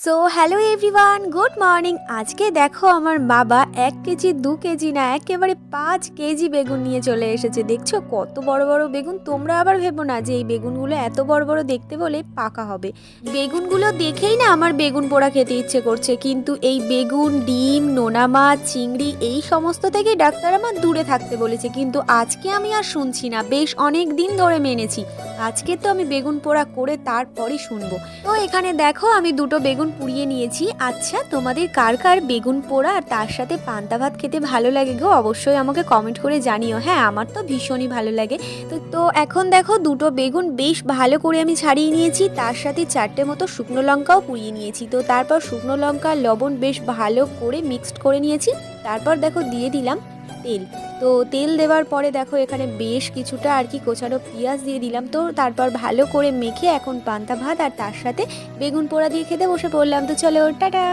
So hello everyone, good morning. আজকে দেখো আমার বাবা 1 কেজি 2 কেজি না, একেবারে 5 কেজি বেগুন নিয়ে চলে এসেছে। দেখছো কত বড় বড় বেগুন। তোমরা আবার ভেবো না যে এই বেগুনগুলো এত বড় বড় দেখতে বলে পাকা হবে। বেগুনগুলো দেখেই না আমার বেগুন পোড়া খেতে ইচ্ছে করছে, কিন্তু এই বেগুন, ডিম, নোনা মাছ, চিংড়ি এই সমস্ত থেকে ডাক্তার আমার দূরে থাকতে বলেছে। কিন্তু আজকে আমি আর শুনছি না, বেশ অনেক দিন ধরে মেনেছি। আজকে তো আমি বেগুন পোড়া করে তারপরই শুনবো। তো এখানে দেখো আমি দুটো বেগুন পুড়িয়ে নিয়েছি। আচ্ছা, তোমাদের কার কার বেগুন পোড়া আর তার সাথে পান্তা ভাত খেতে ভালো লাগে গো? অবশ্যই আমাকে কমেন্ট করে জানিও। হ্যাঁ, আমার তো ভীষণই ভালো লাগে। তো এখন দেখো দুটো বেগুন বেশ ভালো করে আমি ছাড়িয়ে নিয়েছি, তার সাথে 4টে মতো শুকনো লঙ্কাও পুড়িয়ে নিয়েছি। তো তারপর শুকনো লঙ্কা লবণ বেশ ভালো করে মিক্সড করে নিয়েছি। তারপর দেখো দিয়ে দিলাম তেল। তো তেল দেওয়ার পরে দেখো এখানে বেশ কিছুটা আর কি কোচানো পেঁয়াজ দিয়ে দিলাম। তো তারপর ভালো করে মেখে এখন পান্তা ভাত আর তার সাথে বেগুন পোড়া দিয়ে খেতে বসে পড়লাম। তো চলো টাটা।